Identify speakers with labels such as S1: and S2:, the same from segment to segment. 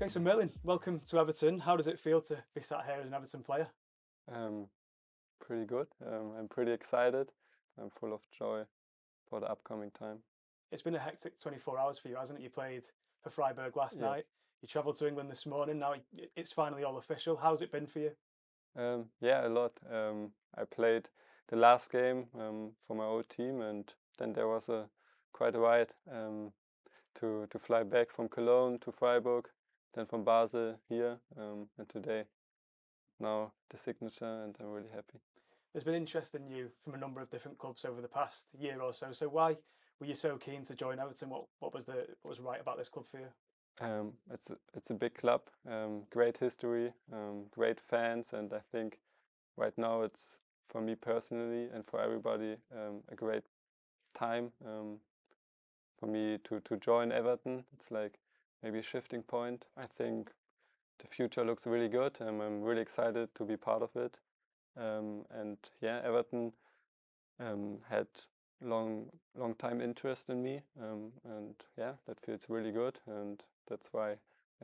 S1: Okay, so Merlin, welcome to Everton. How does it feel to be sat here as an Everton player?
S2: Um, Pretty good. I'm pretty excited. I'm full of joy for the upcoming time.
S1: It's been a hectic 24 hours for you, hasn't it? You played for Freiburg last
S2: Yes.
S1: night. You travelled to England this morning. Now it's finally all official. How's it been for you?
S2: Yeah, a lot. I played the last game for my old team, and then there was a quite a ride to fly back from Cologne to Freiburg, then from Basel here, and today now the signature, and I'm really happy.
S1: There's been interest in you from a number of different clubs over the past year or so. So why were you so keen to join Everton? What was right about this club for you?
S2: It's a big club, great history, great fans, and I think right now it's for me personally and for everybody a great time for me to join Everton. It's like maybe a shifting point. I think the future looks really good. I'm really excited to be part of it. And yeah, Everton had long time interest in me, and yeah, that feels really good, and that's why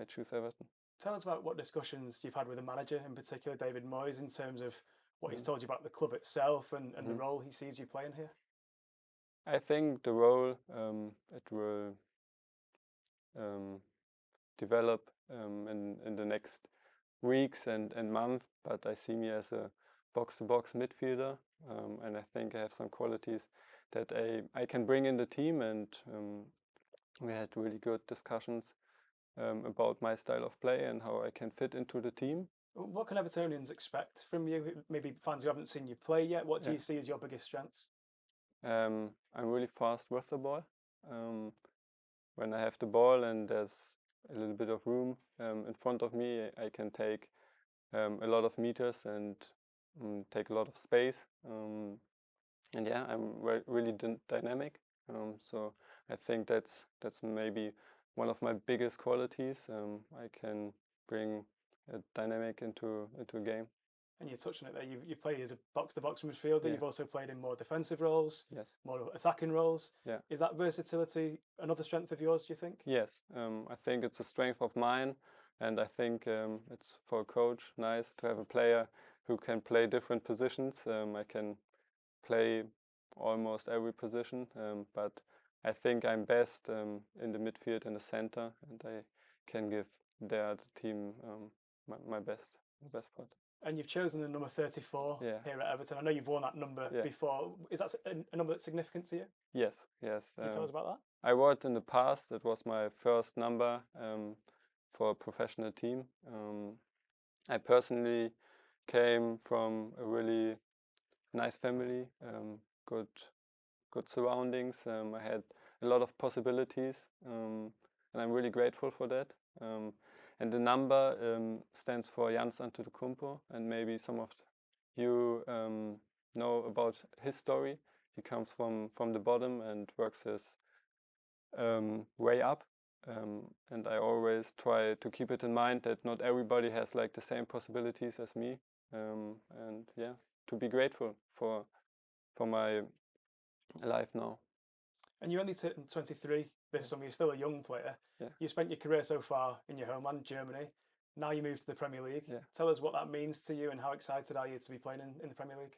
S2: I choose Everton.
S1: Tell us about what discussions you've had with the manager, in particular David Moyes, in terms of what he's
S2: Mhm.
S1: told you about the club itself and the
S2: Mhm.
S1: role he sees you playing here.
S2: I think the role it will um, develop in the next weeks and months, but I see me as a box-to-box midfielder, and I think I have some qualities that I can bring in the team, and we had really good discussions about my style of play and how I can fit into the team.
S1: What can Evertonians expect from you? Maybe fans who haven't seen you play yet. What do
S2: Yeah,
S1: you see as your biggest strengths?
S2: I'm really fast with the ball. Um, when I have the ball and there's a little bit of room in front of me, I can take a lot of meters and take a lot of space. And yeah, I'm really dynamic. So I think that's maybe one of my biggest qualities. I can bring a dynamic into a game.
S1: And you touched on it there. You play as a box-to-box midfielder.
S2: Yeah.
S1: You've also played in more defensive roles,
S2: Yes.
S1: more attacking roles.
S2: Yeah.
S1: Is that versatility another strength of yours, do you think?
S2: Yes. I think it's a strength of mine, and I think it's for a coach nice to have a player who can play different positions. I can play almost every position, but I think I'm best in the midfield and the center, and I can give the team my best part.
S1: And you've chosen the number 34
S2: Yeah,
S1: here at Everton. I know you've worn that number
S2: yeah,
S1: before. Is that a number that's significant to you?
S2: yes, yes.
S1: Can you tell us about that?
S2: I wore it in the past. It was my first number for a professional team. I personally came from a really nice family, good good surroundings. I had a lot of possibilities, and I'm really grateful for that. And the number stands for Jans Antetokounmpo, and maybe some of you know about his story. He comes from the bottom and works his way up. And I always try to keep it in mind that not everybody has like the same possibilities as me. And yeah, to be grateful for my life now.
S1: And you only turned 23 this
S2: Yeah.
S1: summer. You're still a young player.
S2: Yeah.
S1: You spent your career so far in your homeland, Germany. Now you move to the Premier League.
S2: Yeah.
S1: Tell us what that means to you and how excited are you to be playing in the Premier League?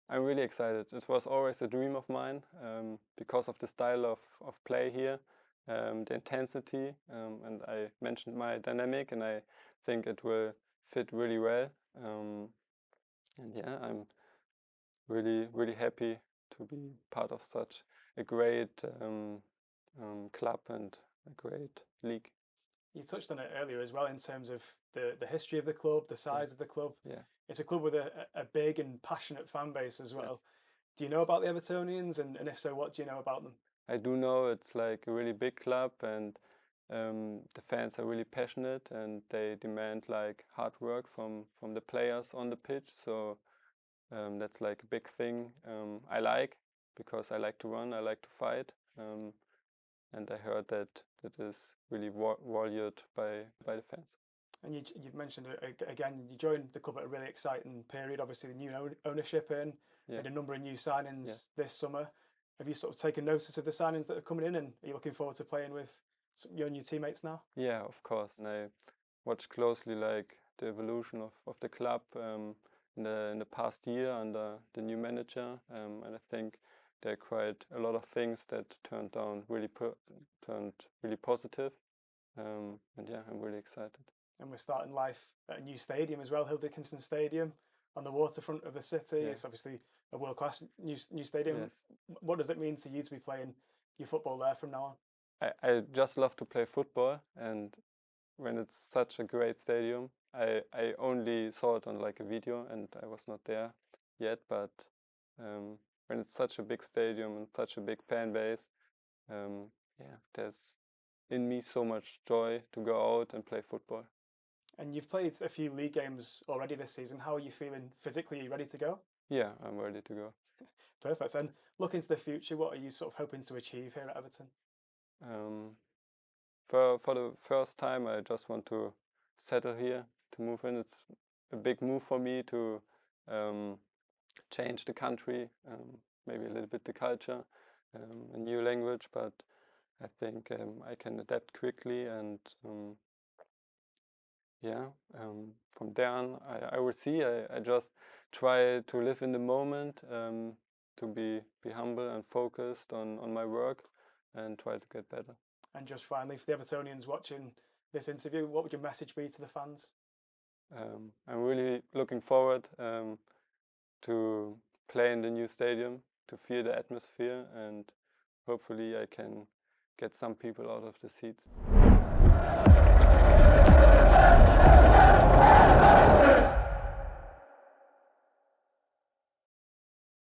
S2: I'm really excited. It was always a dream of mine because of the style of play here, the intensity, and I mentioned my dynamic, and I think it will fit really well. And yeah, I'm really happy to be part of such a great club and a great league.
S1: You touched on it earlier as well in terms of the history of the club, the
S2: Yeah,
S1: size of the club.
S2: yeah,
S1: It's a club with a big and passionate fan base as
S2: yes.
S1: well. Do you know about the Evertonians? And if so, what do you know about them?
S2: I do know it's like a really big club, and the fans are really passionate, and they demand like hard work from the players on the pitch. So that's like a big thing I like, because I like to run, I like to fight, and I heard that that is really valued by the fans.
S1: And you've mentioned it again, you joined the club at a really exciting period. Obviously, the new ownership in,
S2: Yeah,
S1: made a number of new
S2: yeah.
S1: signings this summer. Have you sort of taken notice of the signings that are coming in, and are you looking forward to playing with you and your teammates now?
S2: Yeah, of course. And I watch closely like the evolution of the club in the past year under the new manager, and I think there are quite a lot of things that turned really positive, and yeah, I'm really excited.
S1: And we're starting life at a new stadium as well, Hill Dickinson Stadium, on the waterfront of the city.
S2: Yeah.
S1: It's obviously a world-class new stadium.
S2: Yes.
S1: What does it mean to you to be playing your football there from now on?
S2: I just love to play football, and when it's such a great stadium, I only saw it on like a video, and I was not there yet, but when it's such a big stadium and such a big fan base, yeah, there's in me so much joy to go out and play football.
S1: And you've played a few league games already this season. How are you feeling physically? Are you ready to go?
S2: Yeah, I'm ready to go.
S1: Perfect. And looking to the future, what are you sort of hoping to achieve here at Everton?
S2: For the first time, I just want to settle here, to move in. It's a big move for me to change the country, maybe a little bit the culture, a new language, but I think I can adapt quickly, and yeah, from there on, I will see. I just try to live in the moment, to be humble and focused on my work, and try to get better.
S1: And just finally, for the Evertonians watching this interview, what would your message be to the fans?
S2: I'm really looking forward to play in the new stadium, to feel the atmosphere, and hopefully I can get some people out of the seats.